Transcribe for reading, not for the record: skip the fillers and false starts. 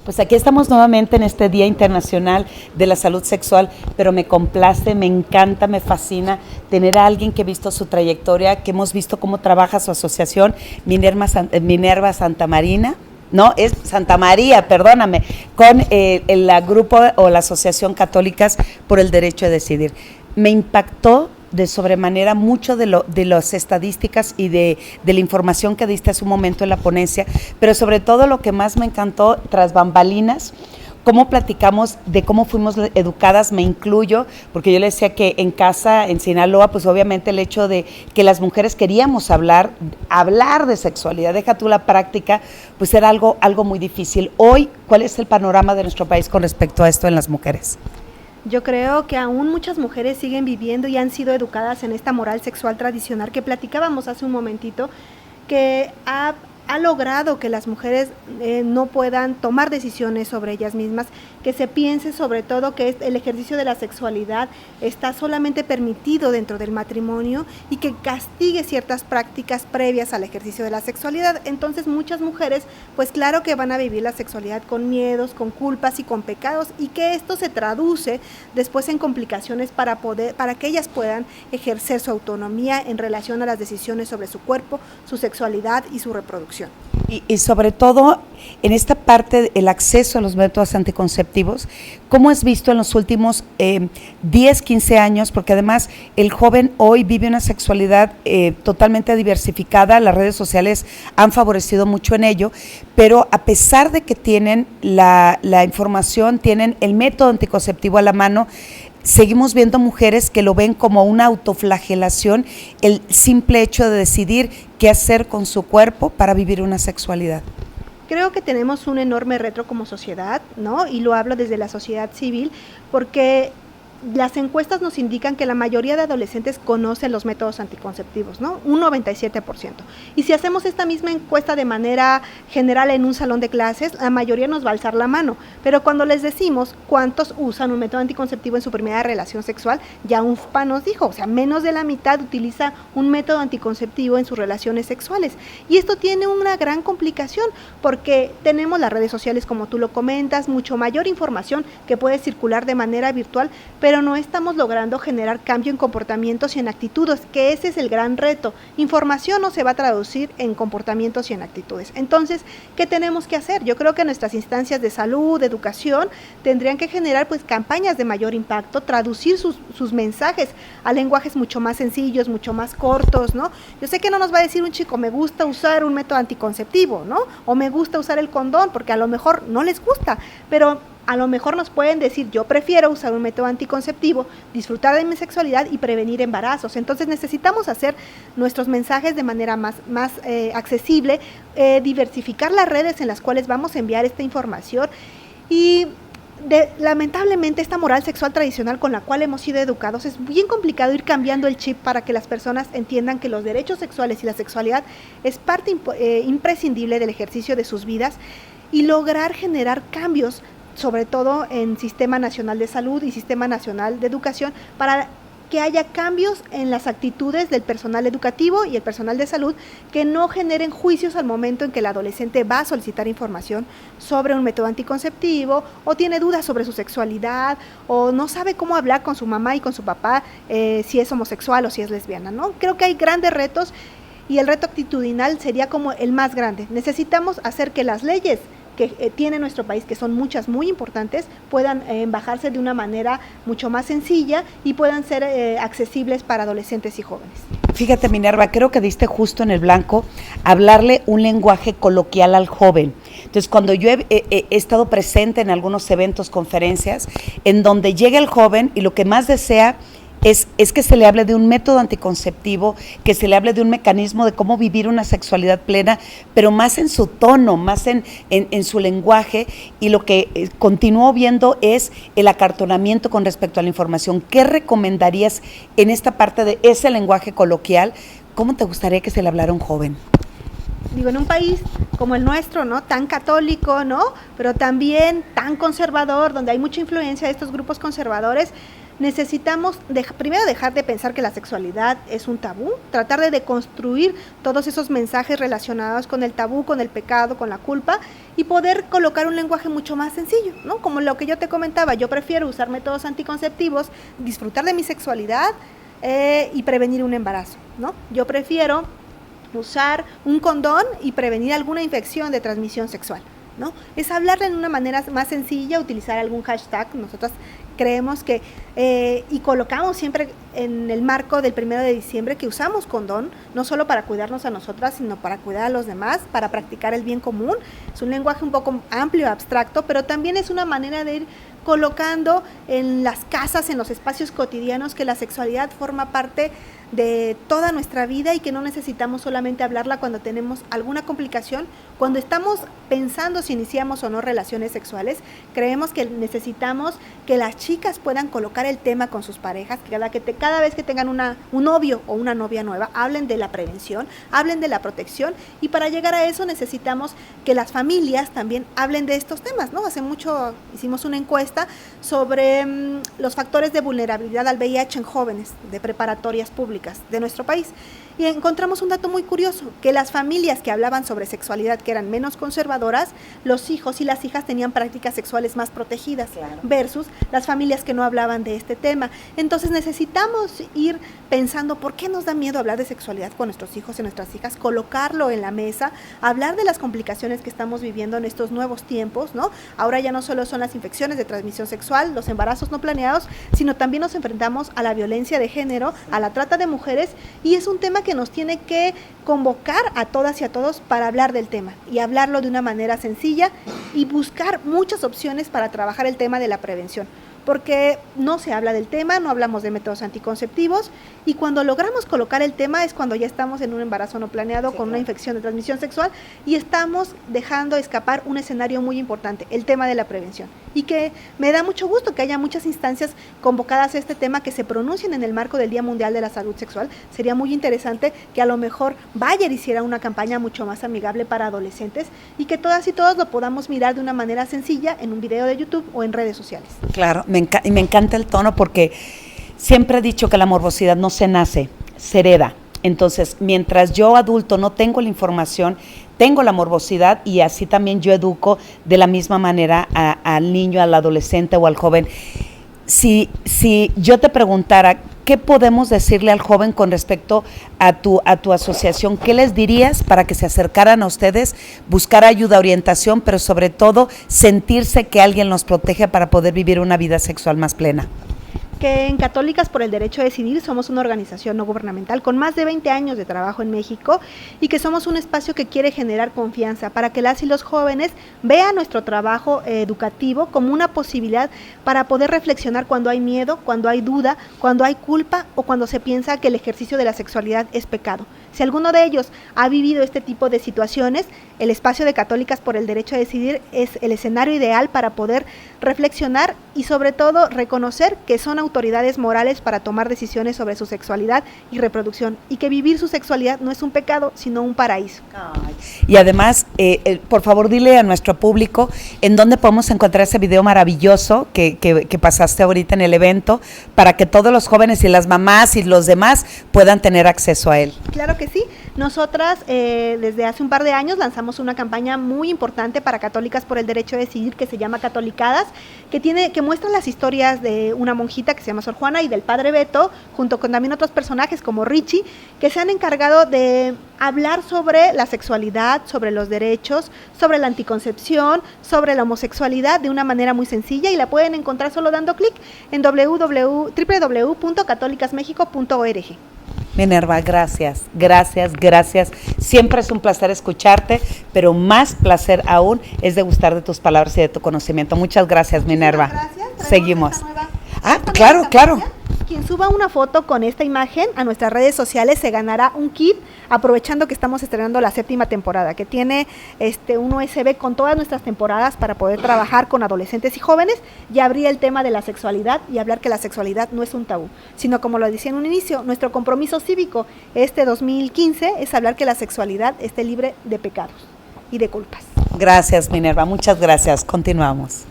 Pues aquí estamos nuevamente en este Día Internacional de la Salud Sexual, pero me complace, me encanta, me fascina tener a alguien que ha visto su trayectoria, que hemos visto cómo trabaja su asociación, Minerva Santa Marina. No, es Santa María, perdóname, con el grupo o la Asociación Católicas por el Derecho a Decidir. Me impactó de sobremanera mucho de las estadísticas y de la información que diste hace un momento en la ponencia, pero sobre todo lo que más me encantó, tras bambalinas, cómo platicamos de cómo fuimos educadas, me incluyo, porque yo le decía que en casa, en Sinaloa, pues obviamente el hecho de que las mujeres queríamos hablar de sexualidad, deja tú la práctica, pues era algo muy difícil. Hoy, ¿cuál es el panorama de nuestro país con respecto a esto en las mujeres? Yo creo que aún muchas mujeres siguen viviendo y han sido educadas en esta moral sexual tradicional que platicábamos hace un momentito, que ha logrado que las mujeres no puedan tomar decisiones sobre ellas mismas, que se piense sobre todo que el ejercicio de la sexualidad está solamente permitido dentro del matrimonio y que castigue ciertas prácticas previas al ejercicio de la sexualidad. Entonces muchas mujeres, pues claro que van a vivir la sexualidad con miedos, con culpas y con pecados, y que esto se traduce después en complicaciones para que ellas puedan ejercer su autonomía en relación a las decisiones sobre su cuerpo, su sexualidad y su reproducción. Y sobre todo en esta parte, el acceso a los métodos anticonceptivos, ¿cómo has visto en los últimos 10, 15 años? Porque además el joven hoy vive una sexualidad totalmente diversificada, las redes sociales han favorecido mucho en ello, pero a pesar de que tienen la información, tienen el método anticonceptivo a la mano, seguimos viendo mujeres que lo ven como una autoflagelación, el simple hecho de decidir qué hacer con su cuerpo para vivir una sexualidad. Creo que tenemos un enorme reto como sociedad, ¿no? Y lo hablo desde la sociedad civil, porque las encuestas nos indican que la mayoría de adolescentes conocen los métodos anticonceptivos, ¿no? Un 97%. Y si hacemos esta misma encuesta de manera general en un salón de clases, la mayoría nos va a alzar la mano. Pero cuando les decimos cuántos usan un método anticonceptivo en su primera relación sexual, ya UNFPA nos dijo, o sea, menos de la mitad utiliza un método anticonceptivo en sus relaciones sexuales. Y esto tiene una gran complicación, porque tenemos las redes sociales, como tú lo comentas, mucho mayor información que puede circular de manera virtual, pero no estamos logrando generar cambio en comportamientos y en actitudes, que ese es el gran reto. Información no se va a traducir en comportamientos y en actitudes. Entonces, ¿qué tenemos que hacer? Yo creo que nuestras instancias de salud, de educación, tendrían que generar pues campañas de mayor impacto, traducir sus mensajes a lenguajes mucho más sencillos, mucho más cortos, ¿no? Yo sé que no nos va a decir un chico, me gusta usar un método anticonceptivo, ¿no? O me gusta usar el condón, porque a lo mejor no les gusta, pero a lo mejor nos pueden decir, yo prefiero usar un método anticonceptivo, disfrutar de mi sexualidad y prevenir embarazos. Entonces necesitamos hacer nuestros mensajes de manera más accesible, diversificar las redes en las cuales vamos a enviar esta información y lamentablemente esta moral sexual tradicional con la cual hemos sido educados, es bien complicado ir cambiando el chip para que las personas entiendan que los derechos sexuales y la sexualidad es parte imprescindible del ejercicio de sus vidas y lograr generar cambios, sobre todo en Sistema Nacional de Salud y Sistema Nacional de Educación, para que haya cambios en las actitudes del personal educativo y el personal de salud que no generen juicios al momento en que el adolescente va a solicitar información sobre un método anticonceptivo o tiene dudas sobre su sexualidad o no sabe cómo hablar con su mamá y con su papá si es homosexual o si es lesbiana, ¿no? Creo que hay grandes retos y el reto actitudinal sería como el más grande. Necesitamos hacer que las leyes que tiene nuestro país, que son muchas muy importantes, puedan bajarse de una manera mucho más sencilla y puedan ser accesibles para adolescentes y jóvenes. Fíjate, Minerva, creo que diste justo en el blanco hablarle un lenguaje coloquial al joven. Entonces, cuando yo he estado presente en algunos eventos, conferencias, en donde llega el joven y lo que más desea es que se le hable de un método anticonceptivo, que se le hable de un mecanismo de cómo vivir una sexualidad plena, pero más en su tono, más en su lenguaje, y lo que continúo viendo es el acartonamiento con respecto a la información. ¿Qué recomendarías en esta parte de ese lenguaje coloquial? ¿Cómo te gustaría que se le hablara a un joven? Digo, en un país como el nuestro, ¿no? Tan católico, ¿no? Pero también tan conservador, donde hay mucha influencia de estos grupos conservadores, necesitamos primero dejar de pensar que la sexualidad es un tabú, tratar de deconstruir todos esos mensajes relacionados con el tabú, con el pecado, con la culpa, y poder colocar un lenguaje mucho más sencillo, ¿no? Como lo que yo te comentaba, yo prefiero usar métodos anticonceptivos, disfrutar de mi sexualidad y prevenir un embarazo, ¿no? Yo prefiero usar un condón y prevenir alguna infección de transmisión sexual, ¿no? Es hablarle en una manera más sencilla, utilizar algún hashtag. Nosotras creemos que, y colocamos siempre en el marco del 1 de diciembre que usamos condón, no solo para cuidarnos a nosotras, sino para cuidar a los demás, para practicar el bien común. Es un lenguaje un poco amplio, abstracto, pero también es una manera de ir colocando en las casas, en los espacios cotidianos, que la sexualidad forma parte de toda nuestra vida y que no necesitamos solamente hablarla cuando tenemos alguna complicación. Cuando estamos pensando si iniciamos o no relaciones sexuales, creemos que necesitamos que las chicas puedan colocar el tema con sus parejas, que cada vez que tengan un novio o una novia nueva, hablen de la prevención, hablen de la protección, y para llegar a eso necesitamos que las familias también hablen de estos temas, ¿no? Hace mucho hicimos una encuesta sobre los factores de vulnerabilidad al VIH en jóvenes de preparatorias públicas de nuestro país. Y encontramos un dato muy curioso, que las familias que hablaban sobre sexualidad, que eran menos conservadoras, los hijos y las hijas tenían prácticas sexuales más protegidas, claro, versus las familias que no hablaban de este tema. Entonces necesitamos ir pensando por qué nos da miedo hablar de sexualidad con nuestros hijos y nuestras hijas, colocarlo en la mesa, hablar de las complicaciones que estamos viviendo en estos nuevos tiempos, ¿no? Ahora ya no solo son las infecciones de transmisión sexual, los embarazos no planeados, sino también nos enfrentamos a la violencia de género, a la trata de mujeres, y es un tema que nos tiene que convocar a todas y a todos para hablar del tema y hablarlo de una manera sencilla y buscar muchas opciones para trabajar el tema de la prevención, porque no se habla del tema, no hablamos de métodos anticonceptivos, y cuando logramos colocar el tema es cuando ya estamos en un embarazo no planeado, con una infección de transmisión sexual, y estamos dejando escapar un escenario muy importante, el tema de la prevención, y que me da mucho gusto que haya muchas instancias convocadas a este tema que se pronuncien en el marco del Día Mundial de la Salud Sexual. Sería muy interesante que a lo mejor Bayer hiciera una campaña mucho más amigable para adolescentes y que todas y todos lo podamos mirar de una manera sencilla en un video de YouTube o en redes sociales. Claro, y me encanta el tono, porque siempre he dicho que la morbosidad no se nace, se hereda. Entonces, mientras yo adulto no tengo la información, tengo la morbosidad, y así también yo educo de la misma manera al niño, al adolescente o al joven. Si yo te preguntara, ¿qué podemos decirle al joven con respecto a tu asociación? ¿Qué les dirías para que se acercaran a ustedes, buscar ayuda, orientación, pero sobre todo sentirse que alguien los protege para poder vivir una vida sexual más plena? Que en Católicas por el Derecho a Decidir somos una organización no gubernamental con más de 20 años de trabajo en México, y que somos un espacio que quiere generar confianza para que las y los jóvenes vean nuestro trabajo educativo como una posibilidad para poder reflexionar cuando hay miedo, cuando hay duda, cuando hay culpa o cuando se piensa que el ejercicio de la sexualidad es pecado. Si alguno de ellos ha vivido este tipo de situaciones, el espacio de Católicas por el Derecho a Decidir es el escenario ideal para poder reflexionar y sobre todo reconocer que son autoridades morales para tomar decisiones sobre su sexualidad y reproducción, y que vivir su sexualidad no es un pecado, sino un paraíso. Y además, por favor, dile a nuestro público en dónde podemos encontrar ese video maravilloso que pasaste ahorita en el evento, para que todos los jóvenes y las mamás y los demás puedan tener acceso a él. Claro que sí. Nosotras desde hace un par de años lanzamos una campaña muy importante para Católicas por el Derecho a Decidir, que se llama Catolicadas, que muestra las historias de una monjita que se llama Sor Juana y del padre Beto, junto con también otros personajes como Richie, que se han encargado de hablar sobre la sexualidad, sobre los derechos, sobre la anticoncepción, sobre la homosexualidad de una manera muy sencilla, y la pueden encontrar solo dando clic en www.catolicasmexico.org. Minerva, gracias. Siempre es un placer escucharte, pero más placer aún es degustar de tus palabras y de tu conocimiento. Muchas gracias, Minerva. Gracias. Seguimos. Claro. Quien suba una foto con esta imagen a nuestras redes sociales se ganará un kit, aprovechando que estamos estrenando la 7ª temporada, que tiene un USB con todas nuestras temporadas para poder trabajar con adolescentes y jóvenes y abrir el tema de la sexualidad y hablar que la sexualidad no es un tabú, sino, como lo decía en un inicio, nuestro compromiso cívico 2015 es hablar que la sexualidad esté libre de pecados y de culpas. Gracias, Minerva, muchas gracias. Continuamos.